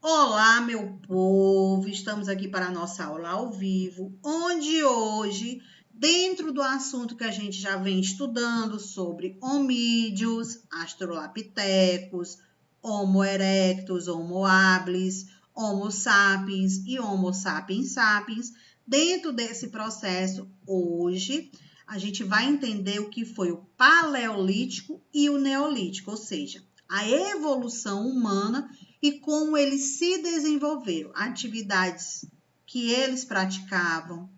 Olá, meu povo! Estamos aqui para a nossa aula ao vivo, onde hoje, dentro do assunto que a gente já vem estudando sobre homídeos, astrolopithecus, Homo erectus, Homo habilis, Homo sapiens e Homo sapiens sapiens, dentro desse processo, hoje, a gente vai entender o que foi o Paleolítico e o Neolítico, ou seja, a evolução humana e como eles se desenvolveram, atividades que eles praticavam,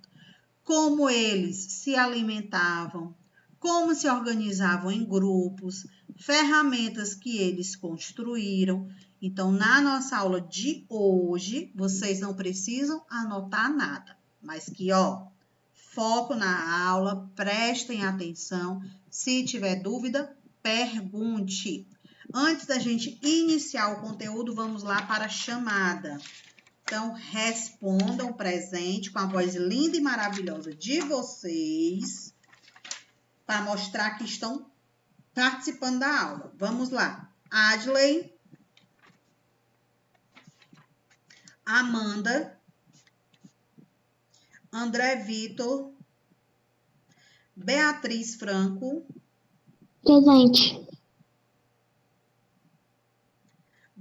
como eles se alimentavam, como se organizavam em grupos, ferramentas que eles construíram. Então, na nossa aula de hoje, vocês não precisam anotar nada, mas que, foco na aula, prestem atenção. Se tiver dúvida, pergunte. Antes da gente iniciar o conteúdo, vamos lá para a chamada. Então, respondam presente com a voz linda e maravilhosa de vocês, para mostrar que estão participando da aula. Vamos lá. Adley, Amanda, André Vitor, Beatriz Franco, Presente.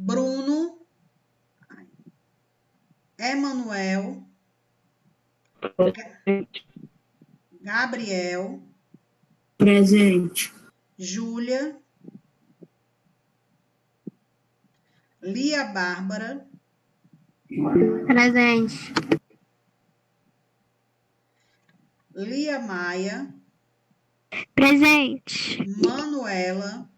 Bruno, Emanuel, Gabriel, Presente. Júlia, Lia Bárbara, Presente. Lia Maia, Presente. Manuela,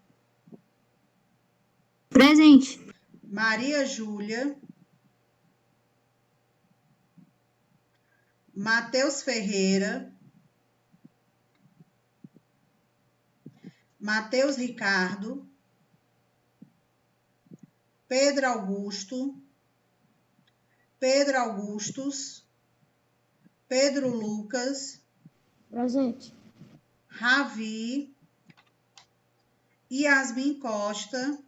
Presente. Maria Júlia, Matheus Ferreira, Matheus Ricardo, Pedro Augusto, Pedro Augustus, Pedro Lucas, Presente. Ravi, Yasmin Costa,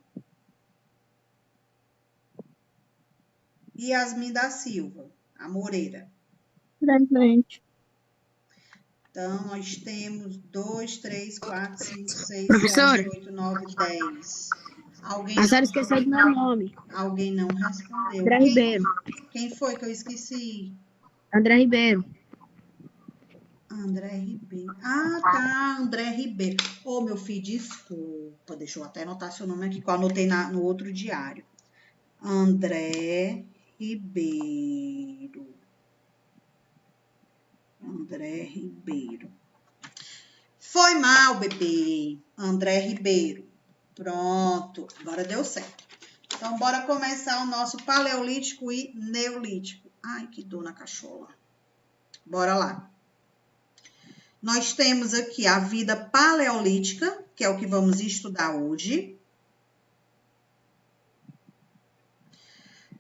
Yasmin da Silva, a Moreira. Presente. Então, nós temos 2, 3, 4, 5, 6, Professora? 7, 8, 9, 10. A senhora esqueceu do meu nome. Alguém não respondeu. André Ribeiro. Quem foi que eu esqueci? André Ribeiro. André Ribeiro. Ah, tá, André Ribeiro. Ô, meu filho, desculpa. Deixa eu até anotar seu nome aqui, que eu anotei no outro diário. André Ribeiro. André Ribeiro. Foi mal, bebê. André Ribeiro. Pronto, agora deu certo. Então, bora começar o nosso Paleolítico e Neolítico. Ai, que dor na cachola. Bora lá. Nós temos aqui a vida paleolítica, que é o que vamos estudar hoje.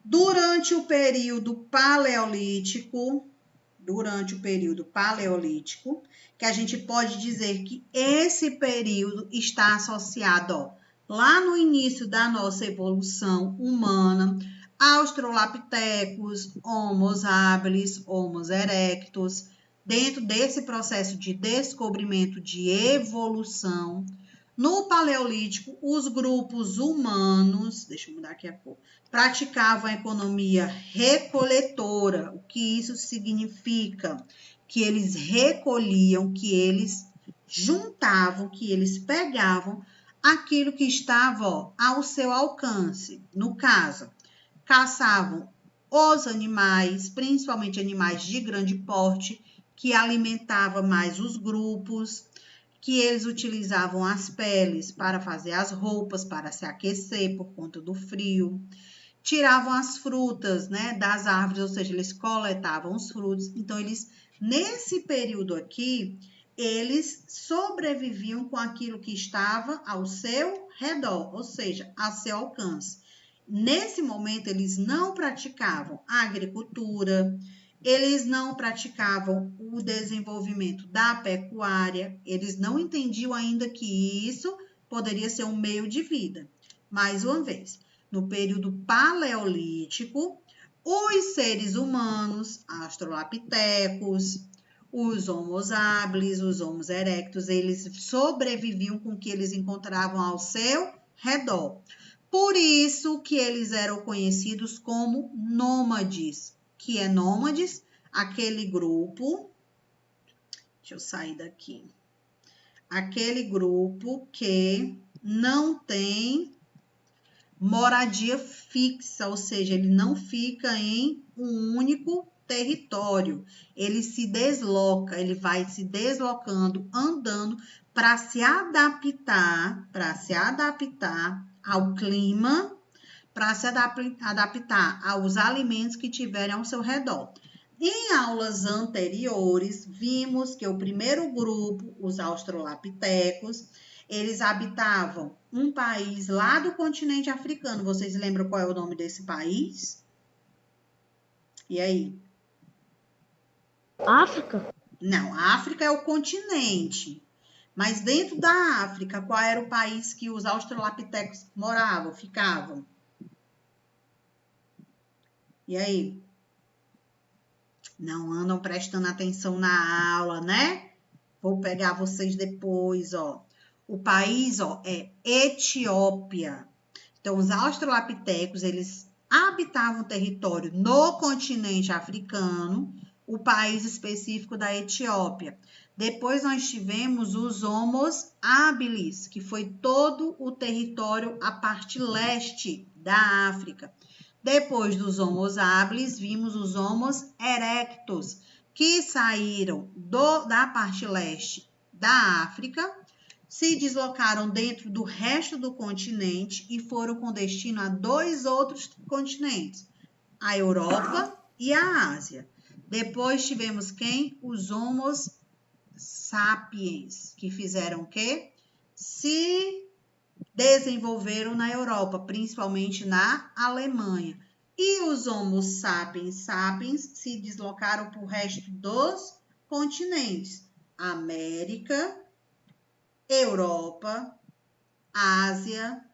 Durante o período paleolítico, que a gente pode dizer que esse período está associado, lá no início da nossa evolução humana, Australopithecus, Homo habilis, Homo erectus. Dentro desse processo de descobrimento de evolução, no Paleolítico, os grupos humanos, deixa eu mudar aqui a cor, praticavam a economia recoletora. O que isso significa? Que eles recolhiam, que eles juntavam, que eles pegavam aquilo que estava ao seu alcance. No caso, caçavam os animais, principalmente animais de grande porte, que alimentava mais os grupos, que eles utilizavam as peles para fazer as roupas, para se aquecer por conta do frio. Tiravam as frutas, né, das árvores, ou seja, eles coletavam os frutos. Então, eles, nesse período aqui, eles sobreviviam com aquilo que estava ao seu redor, ou seja, ao seu alcance. Nesse momento, eles não praticavam a agricultura, eles não praticavam o desenvolvimento da pecuária, eles não entendiam ainda que isso poderia ser um meio de vida. Mais uma vez, no período paleolítico, os seres humanos, australopithecus, os Homo habilis, os Homo erectus, eles sobreviviam com o que eles encontravam ao seu redor. Por isso que eles eram conhecidos como nômades. Que é nômades? Aquele grupo, deixa eu sair daqui, aquele grupo que não tem moradia fixa, ou seja, ele não fica em um único território, ele se desloca, ele vai se deslocando, andando para se adaptar ao clima, para se adaptar aos alimentos que tiverem ao seu redor. Em aulas anteriores, vimos que o primeiro grupo, os australopithecus, eles habitavam um país lá do continente africano. Vocês lembram qual é o nome desse país? E aí? África? Não, a África é o continente. Mas dentro da África, qual era o país que os australopithecus moravam, ficavam? E aí? Não andam prestando atenção na aula, né? Vou pegar vocês depois, ó. O país, ó, é Etiópia. Então, os australopithecus, eles habitavam o território no continente africano, o país específico da Etiópia. Depois nós tivemos os Homo habilis, que foi todo o território, a parte leste da África. Depois dos Homo habilis, vimos os Homo erectus, que saíram da parte leste da África, se deslocaram dentro do resto do continente e foram com destino a 2 outros continentes, a Europa e a Ásia. Depois tivemos quem? Os Homo sapiens, que fizeram o quê? Se desenvolveram na Europa, principalmente na Alemanha. E os Homo sapiens se deslocaram para o resto dos continentes, América, Europa, Ásia,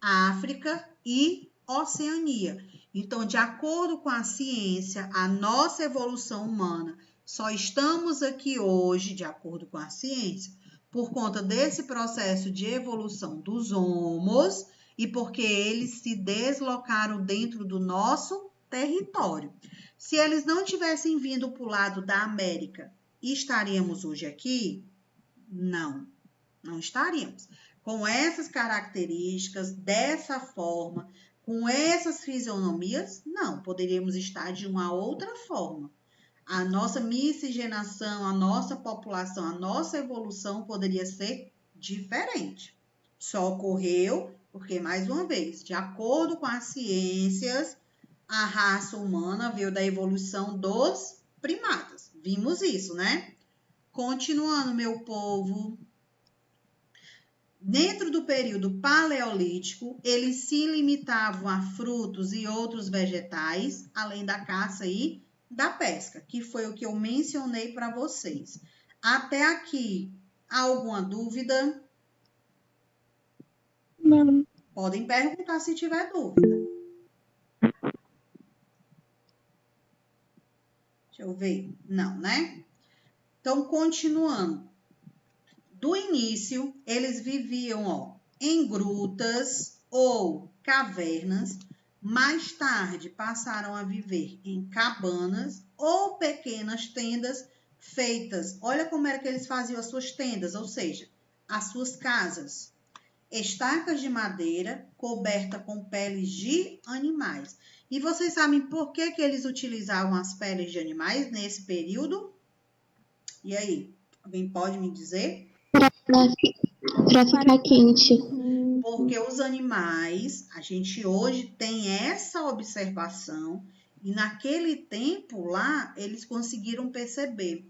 África e Oceania. Então, de acordo com a ciência, a nossa evolução humana só estamos aqui hoje, de acordo com a ciência, por conta desse processo de evolução dos homos e porque eles se deslocaram dentro do nosso território. Se eles não tivessem vindo para o lado da América, estaríamos hoje aqui? Não, não estaríamos. Com essas características, dessa forma, com essas fisionomias, não, poderíamos estar de uma outra forma. A nossa miscigenação, a nossa população, a nossa evolução poderia ser diferente. Só ocorreu porque, mais uma vez, de acordo com as ciências, a raça humana veio da evolução dos primatas. Vimos isso, né? Continuando, meu povo. Dentro do período paleolítico, eles se limitavam a frutos e outros vegetais, além da caça e da pesca, que foi o que eu mencionei para vocês. Até aqui, alguma dúvida? Não. Podem perguntar se tiver dúvida. Deixa eu ver. Não, né? Então, continuando. Do início, eles viviam, ó, em grutas ou cavernas. Mais tarde, passaram a viver em cabanas ou pequenas tendas feitas. Olha como era que eles faziam as suas tendas, ou seja, as suas casas. Estacas de madeira coberta com peles de animais. E vocês sabem por que eles utilizavam as peles de animais nesse período? E aí, alguém pode me dizer? Para ficar quente. Porque os animais, a gente hoje tem essa observação, e naquele tempo lá, eles conseguiram perceber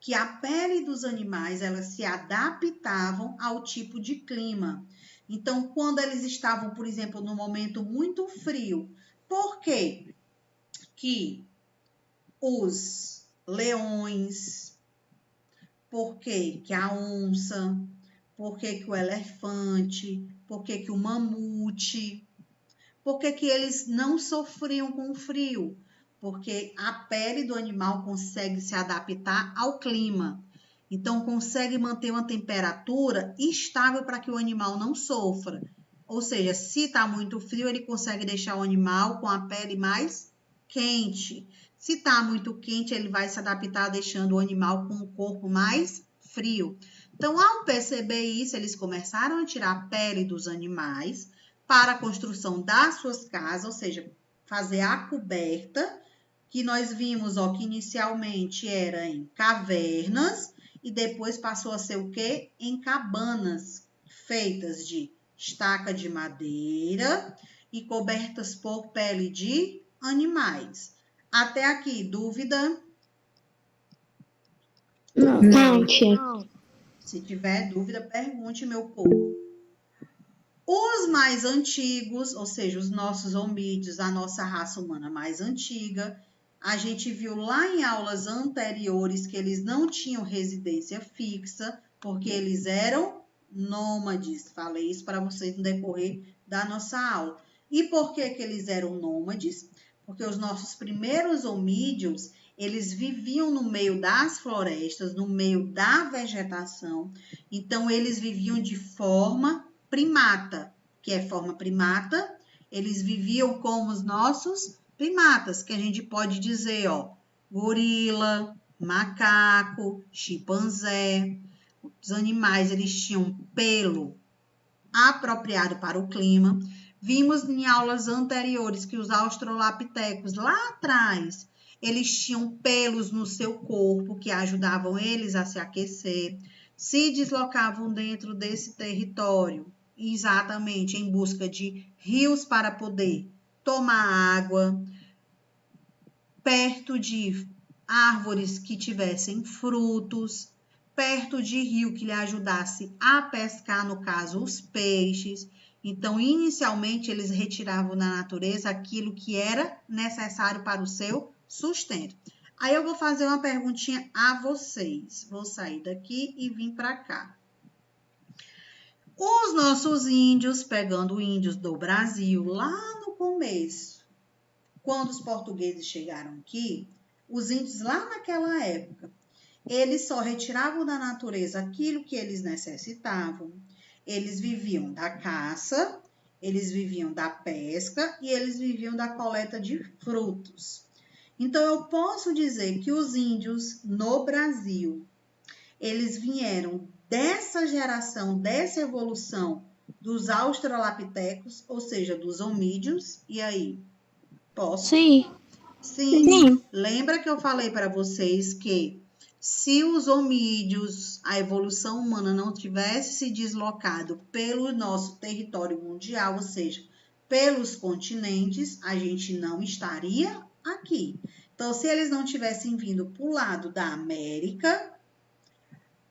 que a pele dos animais, elas se adaptavam ao tipo de clima. Então, quando eles estavam, por exemplo, num momento muito frio, por quê que os leões, por quê que a onça, por que o elefante, por que o mamute, Por que que eles não sofriam com o frio? Porque a pele do animal consegue se adaptar ao clima. Então, consegue manter uma temperatura estável para que o animal não sofra. Ou seja, se está muito frio, ele consegue deixar o animal com a pele mais quente. Se está muito quente, ele vai se adaptar deixando o animal com o corpo mais frio. Então, ao perceber isso, eles começaram a tirar a pele dos animais para a construção das suas casas, ou seja, fazer a coberta, que nós vimos, ó, que inicialmente era em cavernas e depois passou a ser o quê? Em cabanas feitas de estaca de madeira e cobertas por pele de animais. Até aqui, dúvida? Não, tia. Se tiver dúvida, pergunte, meu povo. Os mais antigos, ou seja, os nossos homídeos, a nossa raça humana mais antiga, a gente viu lá em aulas anteriores que eles não tinham residência fixa, porque eles eram nômades. Falei isso para vocês no decorrer da nossa aula. E por que que eles eram nômades? Porque os nossos primeiros homídeos, eles viviam no meio das florestas, no meio da vegetação. Então, eles viviam de forma primata, que é forma primata, eles viviam como os nossos primatas, que a gente pode dizer, ó, gorila, macaco, chimpanzé. Os animais, eles tinham pelo apropriado para o clima. Vimos em aulas anteriores que os australopitecos lá atrás, eles tinham pelos no seu corpo que ajudavam eles a se aquecer, se deslocavam dentro desse território, exatamente em busca de rios para poder tomar água, perto de árvores que tivessem frutos, perto de rio que lhe ajudasse a pescar, no caso, os peixes. Então, inicialmente, eles retiravam da natureza aquilo que era necessário para o seu sustento. Aí eu vou fazer uma perguntinha a vocês. Vou sair daqui e vir para cá. Os nossos índios, pegando índios do Brasil, lá no começo, quando os portugueses chegaram aqui, os índios lá naquela época, eles só retiravam da natureza aquilo que eles necessitavam. Eles viviam da caça, eles viviam da pesca e eles viviam da coleta de frutos. Então, eu posso dizer que os índios no Brasil, eles vieram dessa geração, dessa evolução dos australopitecos, ou seja, dos homídeos. E aí? Posso? Sim. Sim. Lembra que eu falei para vocês que se os homídeos, a evolução humana não tivesse se deslocado pelo nosso território mundial, ou seja, pelos continentes, a gente não estaria aqui. Então, se eles não tivessem vindo para o lado da América,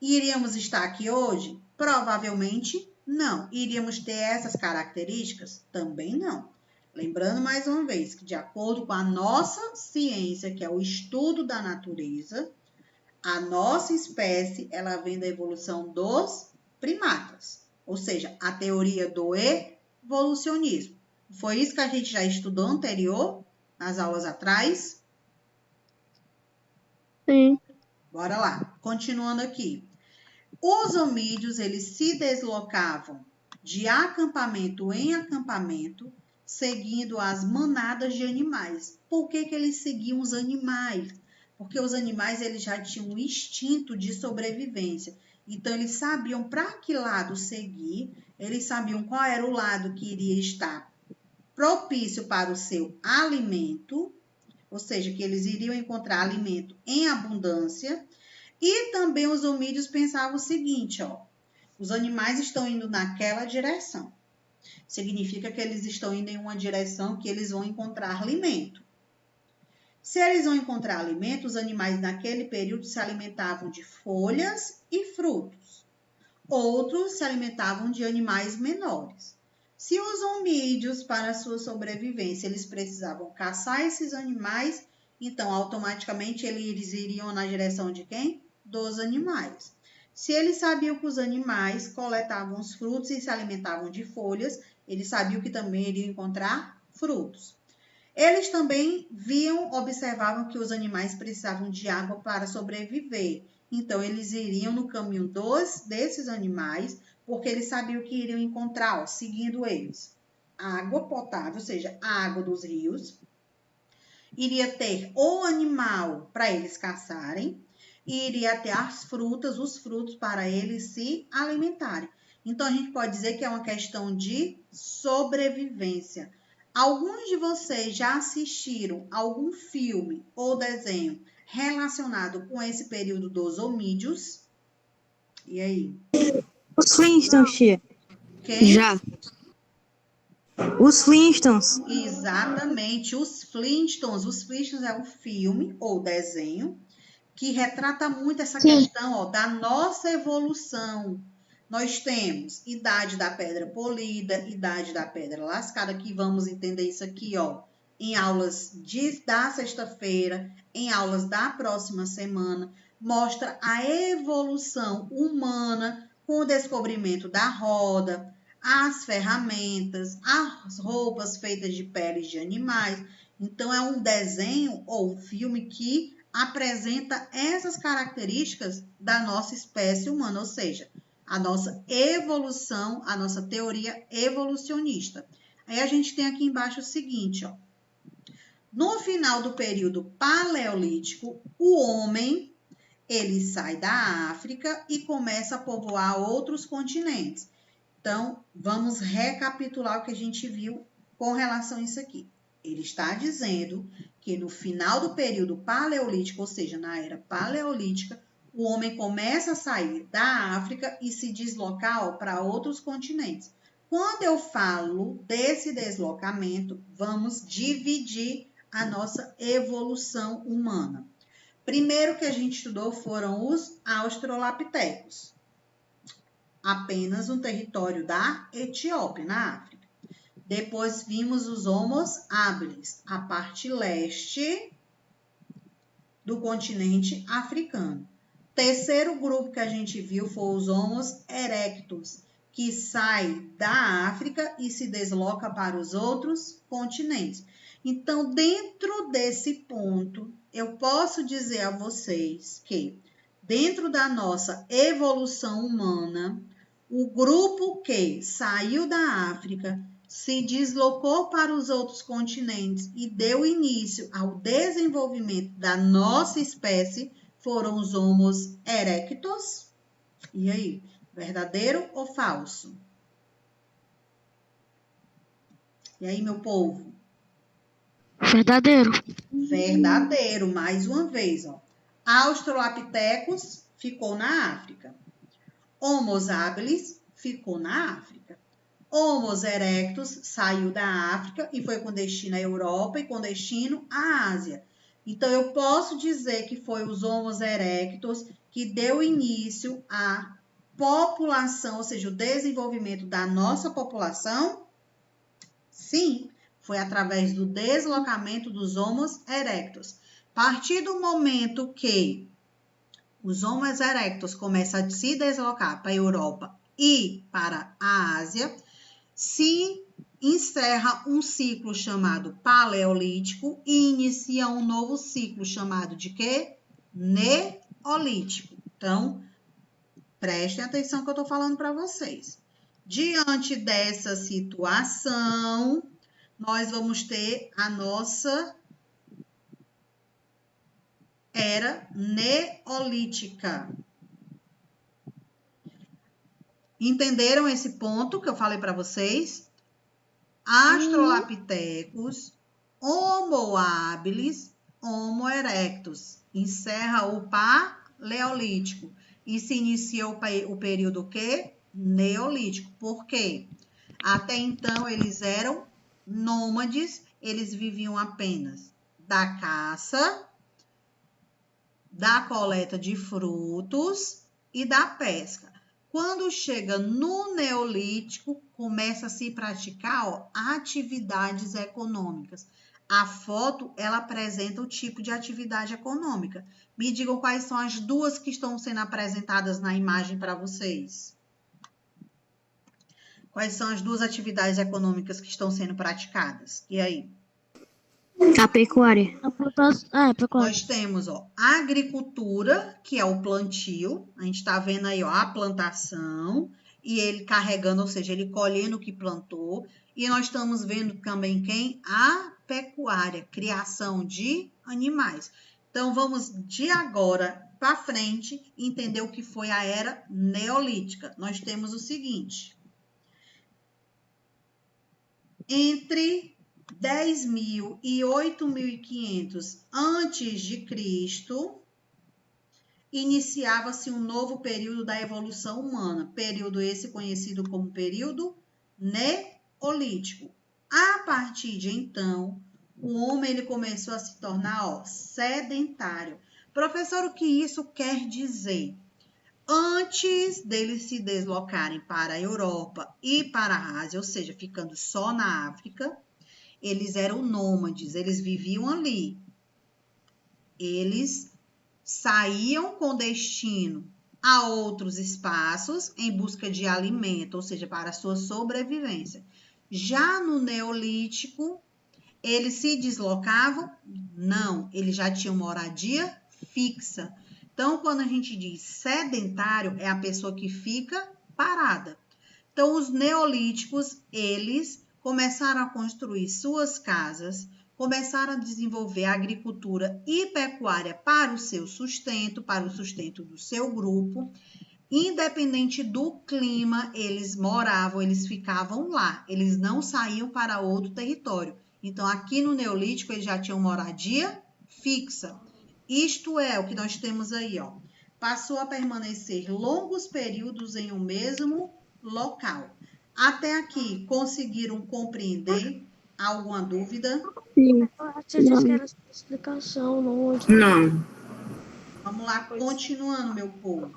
iríamos estar aqui hoje? Provavelmente não. Iríamos ter essas características? Também não. Lembrando mais uma vez que, de acordo com a nossa ciência, que é o estudo da natureza, a nossa espécie, ela vem da evolução dos primatas, ou seja, a teoria do evolucionismo. Foi isso que a gente já estudou anterior, nas aulas atrás? Sim. Bora lá, continuando aqui. Os homídeos, eles se deslocavam de acampamento em acampamento, seguindo as manadas de animais. Por que que eles seguiam os animais? Porque os animais, eles já tinham um instinto de sobrevivência. Então, eles sabiam para que lado seguir, eles sabiam qual era o lado que iria estar propício para o seu alimento, ou seja, que eles iriam encontrar alimento em abundância. E também os homídeos pensavam o seguinte, ó, os animais estão indo naquela direção. Significa que eles estão indo em uma direção que eles vão encontrar alimento. Se eles vão encontrar alimento, os animais naquele período se alimentavam de folhas e frutos. Outros se alimentavam de animais menores. Se os homídeos, para sua sobrevivência, eles precisavam caçar esses animais, então automaticamente eles iriam na direção de quem? Dos animais. Se eles sabiam que os animais coletavam os frutos e se alimentavam de folhas, eles sabiam que também iriam encontrar frutos. Eles também observavam que os animais precisavam de água para sobreviver. Então, eles iriam no caminho desses animais, porque eles sabiam que iriam encontrar, seguindo eles, água potável, ou seja, a água dos rios. Iria ter o animal para eles caçarem, e iria ter as frutas, os frutos para eles se alimentarem. Então, a gente pode dizer que é uma questão de sobrevivência. Alguns de vocês já assistiram algum filme ou desenho relacionado com esse período dos homídeos? E aí? Os Flintstones, tia. Quem? Já. Os Flintstones. Exatamente, os Flintstones. Os Flintstones é um filme ou desenho que retrata muito essa questão da nossa evolução. Nós temos idade da pedra polida, idade da pedra lascada, que vamos entender isso aqui, em aulas da sexta-feira, em aulas da próxima semana. Mostra a evolução humana com o descobrimento da roda, as ferramentas, as roupas feitas de peles de animais. Então, é um desenho ou um filme que apresenta essas características da nossa espécie humana, ou seja, a nossa evolução, a nossa teoria evolucionista. Aí a gente tem aqui embaixo o seguinte, no final do período paleolítico, o homem, ele sai da África e começa a povoar outros continentes. Então, vamos recapitular o que a gente viu com relação a isso aqui. Ele está dizendo que no final do período paleolítico, ou seja, na era paleolítica, o homem começa a sair da África e se deslocar para outros continentes. Quando eu falo desse deslocamento, vamos dividir a nossa evolução humana. Primeiro que a gente estudou foram os australopitecos, apenas no território da Etiópia, na África. Depois vimos os Homo habilis, a parte leste do continente africano. Terceiro grupo que a gente viu foi os Homo erectus, que sai da África e se desloca para os outros continentes. Então, dentro desse ponto, eu posso dizer a vocês que, dentro da nossa evolução humana, o grupo que saiu da África se deslocou para os outros continentes e deu início ao desenvolvimento da nossa espécie foram os Homo erectus. E aí, verdadeiro ou falso? E aí, meu povo? Verdadeiro. Verdadeiro, mais uma vez. Australopithecus ficou na África. Homo habilis ficou na África. Homo erectus saiu da África e foi com destino à Europa e com destino à Ásia. Então, eu posso dizer que foi os Homo erectus que deu início à população, ou seja, o desenvolvimento da nossa população? Sim, foi através do deslocamento dos Homo erectus. A partir do momento que os Homo erectus começam a se deslocar para a Europa e para a Ásia, se encerra um ciclo chamado paleolítico e inicia um novo ciclo chamado de quê? Neolítico. Então, prestem atenção que eu estou falando para vocês. Diante dessa situação, nós vamos ter a nossa era neolítica. Entenderam esse ponto que eu falei para vocês? Australopithecus, Homo habilis, Homo erectus. Encerra o paleolítico e se inicia o período o quê? Neolítico. Por quê? Até então eles eram nômades, eles viviam apenas da caça, da coleta de frutos e da pesca. Quando chega no Neolítico, começa a se praticar atividades econômicas. A foto, ela apresenta o tipo de atividade econômica. Me digam quais são as duas que estão sendo apresentadas na imagem para vocês. Quais são as duas atividades econômicas que estão sendo praticadas? E aí? A pecuária. pecuária. Nós temos, a agricultura, que é o plantio. A gente está vendo aí, a plantação e ele carregando, ou seja, ele colhendo o que plantou. E nós estamos vendo também quem? A pecuária, criação de animais. Então, vamos de agora para frente entender o que foi a era neolítica. Nós temos o seguinte: entre 10.000 e 8.500 antes de Cristo, iniciava-se um novo período da evolução humana, período esse conhecido como período neolítico. A partir de então, o homem ele começou a se tornar sedentário. Professor, o que isso quer dizer? Antes deles se deslocarem para a Europa e para a Ásia, ou seja, ficando só na África, eles eram nômades, eles viviam ali. Eles saíam com destino a outros espaços em busca de alimento, ou seja, para a sua sobrevivência. Já no Neolítico, eles se deslocavam? Não, eles já tinham moradia fixa. Então, quando a gente diz sedentário, é a pessoa que fica parada. Então, os neolíticos, eles começaram a construir suas casas, começaram a desenvolver a agricultura e pecuária para o seu sustento, para o sustento do seu grupo. Independente do clima, eles moravam, eles ficavam lá, eles não saíam para outro território. Então, aqui no Neolítico, eles já tinham moradia fixa. Isto é o que nós temos aí, Passou a permanecer longos períodos em um mesmo local. Até aqui, conseguiram compreender? Alguma dúvida? Sim. Você disse que era explicação, não. Não. Vamos lá, continuando, meu povo.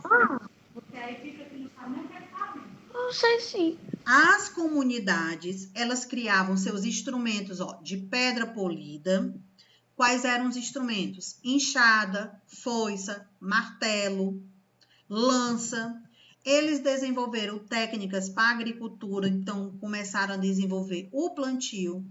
Eu sei sim. As comunidades, elas criavam seus instrumentos, de pedra polida. Quais eram os instrumentos? Enxada, foice, martelo, lança. Eles desenvolveram técnicas para a agricultura, então começaram a desenvolver o plantio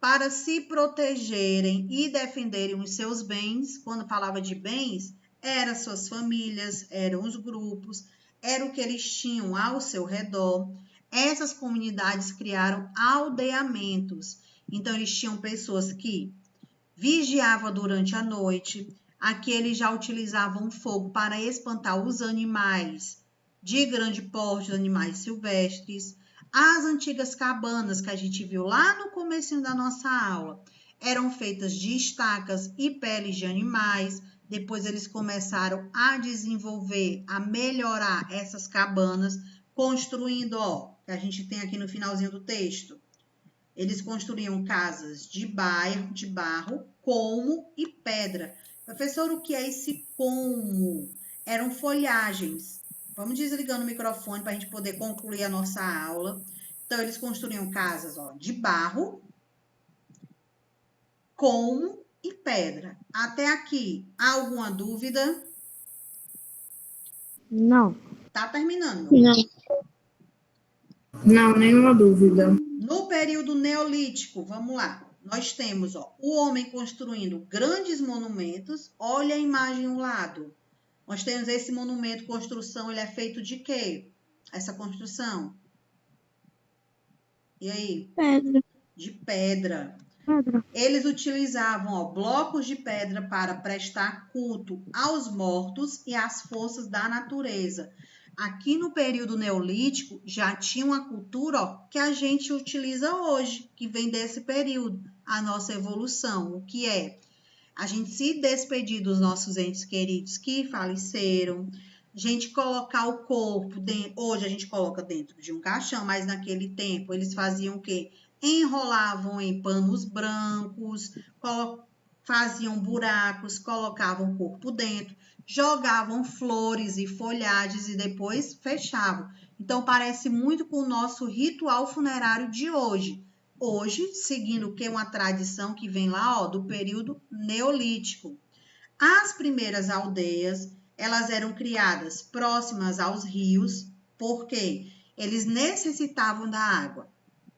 para se protegerem e defenderem os seus bens. Quando falava de bens, eram suas famílias, eram os grupos, era o que eles tinham ao seu redor. Essas comunidades criaram aldeamentos. Então, eles tinham pessoas que vigiavam durante a noite. Aqui eles já utilizavam fogo para espantar os animais de grande porte, os animais silvestres. As antigas cabanas que a gente viu lá no comecinho da nossa aula eram feitas de estacas e peles de animais. Depois eles começaram a desenvolver, a melhorar essas cabanas, construindo, que a gente tem aqui no finalzinho do texto. Eles construíam casas de barro, colmo e pedra. Professor, o que é esse colmo? Eram folhagens. Vamos desligando o microfone para a gente poder concluir a nossa aula. Então, eles construíam casas de barro, colmo e pedra. Até aqui, alguma dúvida? Não. Tá terminando, meu Não. Não, nenhuma dúvida. No período neolítico, vamos lá. Nós temos o homem construindo grandes monumentos. Olha a imagem ao lado. Nós temos esse monumento, construção, ele é feito de quê? Essa construção. E aí? Pedra. De pedra. Pedra. Eles utilizavam blocos de pedra para prestar culto aos mortos e às forças da natureza. Aqui no período neolítico já tinha uma cultura que a gente utiliza hoje, que vem desse período, a nossa evolução. O que é? A gente se despedir dos nossos entes queridos que faleceram, a gente colocar o corpo dentro, hoje a gente coloca dentro de um caixão, mas naquele tempo eles faziam o quê? Enrolavam em panos brancos, faziam buracos, colocavam o corpo dentro, jogavam flores e folhagens e depois fechavam. Então, parece muito com o nosso ritual funerário de hoje. Hoje, seguindo o que? Uma tradição que vem lá do período neolítico. As primeiras aldeias, elas eram criadas próximas aos rios, porque Eles necessitavam da água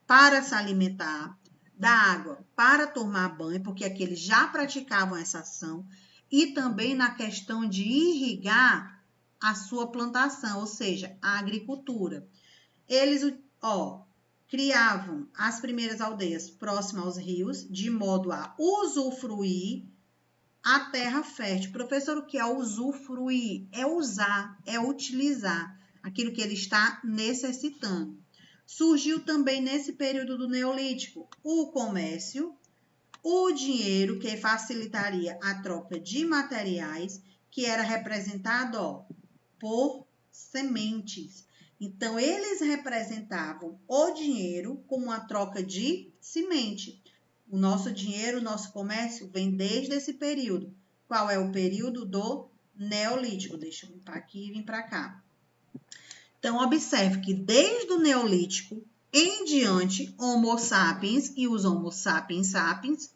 para se alimentar, da água para tomar banho, porque aqui eles já praticavam essa ação, e também na questão de irrigar a sua plantação, ou seja, a agricultura. Eles, criavam as primeiras aldeias próximas aos rios, de modo a usufruir a terra fértil. Professor, o que é usufruir? É usar, é utilizar aquilo que ele está necessitando. Surgiu também nesse período do Neolítico o comércio, o dinheiro, que facilitaria a troca de materiais, que era representado por sementes. Então, eles representavam o dinheiro como uma troca de semente. O nosso dinheiro, o nosso comércio vem desde esse período. Qual é o período do Neolítico? Deixa eu limpar aqui e vir para cá. Então, observe que desde o Neolítico em diante, Homo sapiens e os Homo sapiens sapiens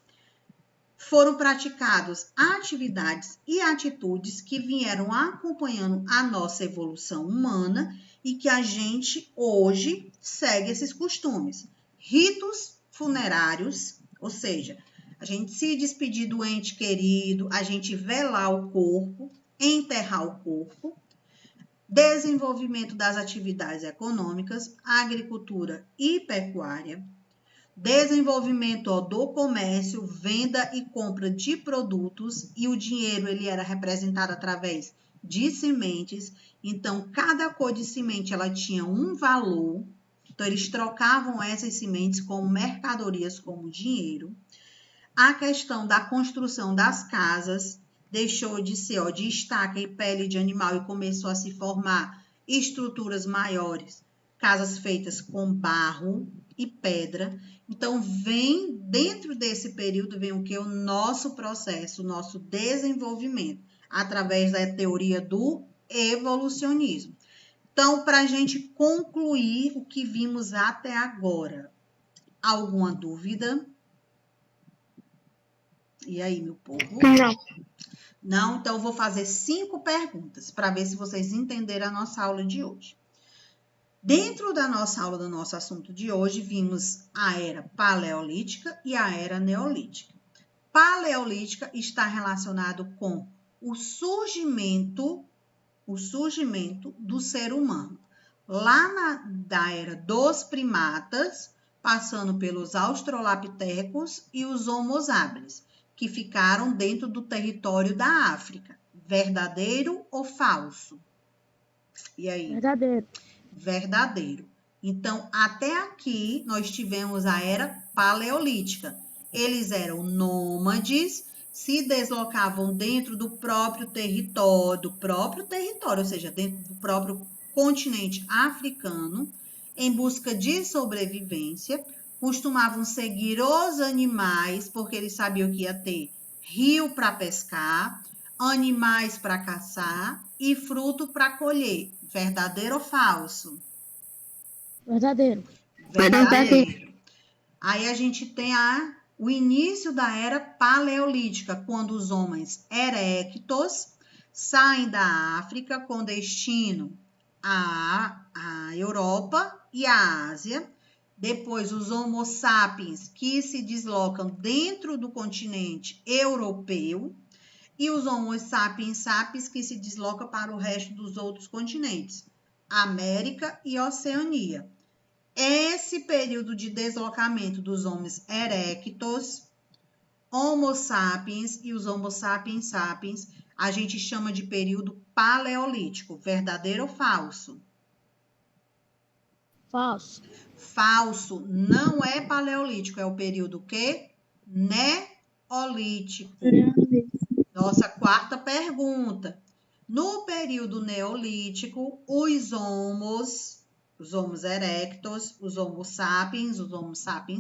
foram praticados atividades e atitudes que vieram acompanhando a nossa evolução humana e que a gente hoje segue esses costumes. Ritos funerários, ou seja, a gente se despedir do ente querido, a gente velar o corpo, enterrar o corpo, desenvolvimento das atividades econômicas, agricultura e pecuária, desenvolvimento do comércio, venda e compra de produtos, e o dinheiro ele era representado através de sementes. Então, cada cor de semente ela tinha um valor. Então, eles trocavam essas sementes como mercadorias, como dinheiro. A questão da construção das casas deixou de ser de estaca e pele de animal e começou a se formar estruturas maiores, casas feitas com barro e pedra. Então, vem dentro desse período, vem o que? O nosso processo, o nosso desenvolvimento, através da teoria do evolucionismo. Então, para a gente concluir o que vimos até agora, alguma dúvida? E aí, meu povo? Não. Não? Então, eu vou fazer 5 perguntas para ver se vocês entenderam a nossa aula de hoje. Dentro da nossa aula, do nosso assunto de hoje, vimos a era paleolítica e a era neolítica. Paleolítica está relacionado com o surgimento do ser humano. Lá da era dos primatas, passando pelos australopitecos e os homo habilis, que ficaram dentro do território da África. Verdadeiro ou falso? E aí? Verdadeiro. Verdadeiro. Então, até aqui, nós tivemos a era paleolítica. Eles eram nômades, se deslocavam dentro do próprio território, ou seja, dentro do próprio continente africano, em busca de sobrevivência, costumavam seguir os animais, porque eles sabiam que ia ter rio para pescar, animais para caçar e fruto para colher. Verdadeiro ou falso? Verdadeiro. Verdadeiro. Aí a gente tem o início da era paleolítica, quando os homens erectos saem da África com destino à Europa e à Ásia. Depois, os Homo sapiens, que se deslocam dentro do continente europeu, e os Homo sapiens sapiens, que se deslocam para o resto dos outros continentes, América e Oceania. Esse período de deslocamento dos homens erectos, Homo sapiens e os Homo sapiens sapiens, a gente chama de período paleolítico. Verdadeiro ou falso? Falso. Falso, não é paleolítico, é o período quê? Neolítico. Nossa quarta pergunta. No período neolítico, os homos erectos, os Homo sapiens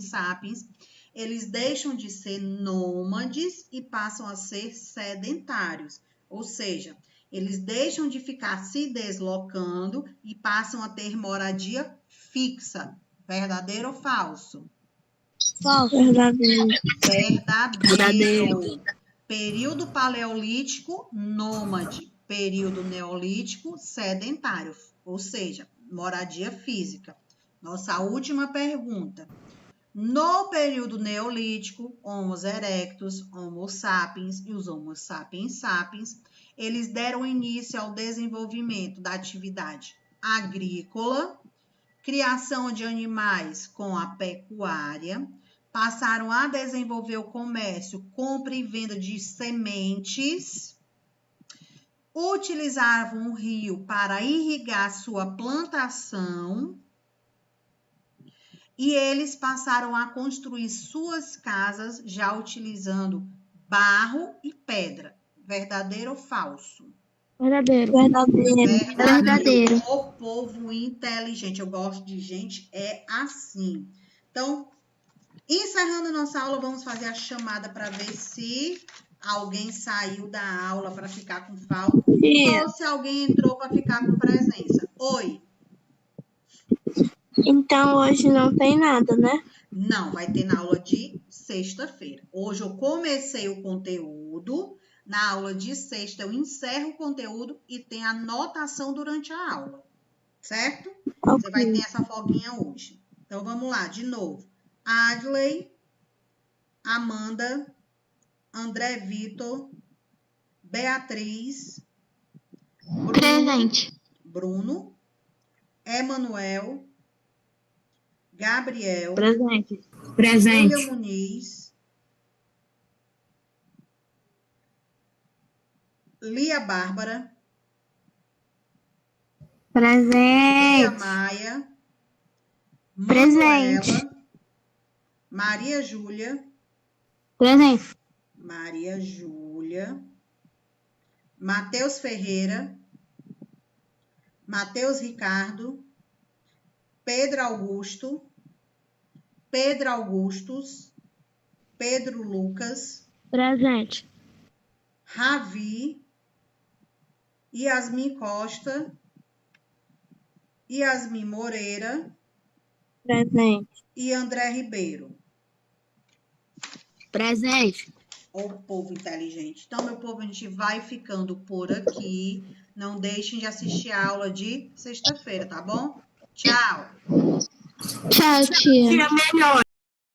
sapiens, eles deixam de ser nômades e passam a ser sedentários. Ou seja, eles deixam de ficar se deslocando e passam a ter moradia fixa. Verdadeiro ou falso? Falso. Verdadeiro. Verdadeiro. Período paleolítico, nômade. Período neolítico, sedentário. Ou seja, moradia física. Nossa última pergunta. No período neolítico, Homo erectus, Homo sapiens e os Homo sapiens sapiens, eles deram início ao desenvolvimento da atividade agrícola, criação de animais com a pecuária, passaram a desenvolver o comércio, compra e venda de sementes, utilizavam o rio para irrigar sua plantação e eles passaram a construir suas casas já utilizando barro e pedra. Verdadeiro ou falso? Verdadeiro. Verdadeiro. O povo inteligente. Eu gosto de gente assim. Então, encerrando nossa aula, vamos fazer a chamada para ver se alguém saiu da aula para ficar com falta ou se alguém entrou para ficar com presença. Oi. Então hoje não tem nada, né? Não, vai ter na aula de sexta-feira. Hoje eu comecei o conteúdo. Na aula de sexta eu encerro o conteúdo e tem anotação durante a aula. Certo? Você vai ter essa folguinha hoje. Então vamos lá, de novo. Adley, Amanda, André Vitor, Beatriz, Presente. Bruno, Emanuel, Gabriel, Presente. Júlia Muniz, Lia Bárbara, Lia Presente. Maia, Presente. Manuela, Maria Júlia, Presente. Maria Júlia, Matheus Ferreira, Matheus Ricardo, Pedro Augusto, Pedro Augustus, Pedro Lucas, Presente. Ravi, Yasmin Costa, Yasmin Moreira Presente. e André Ribeiro. Presente. O povo inteligente. Então, meu povo, a gente vai ficando por aqui. Não deixem de assistir a aula de sexta-feira, tá bom? Tchau! Tchau, tia. Melhor.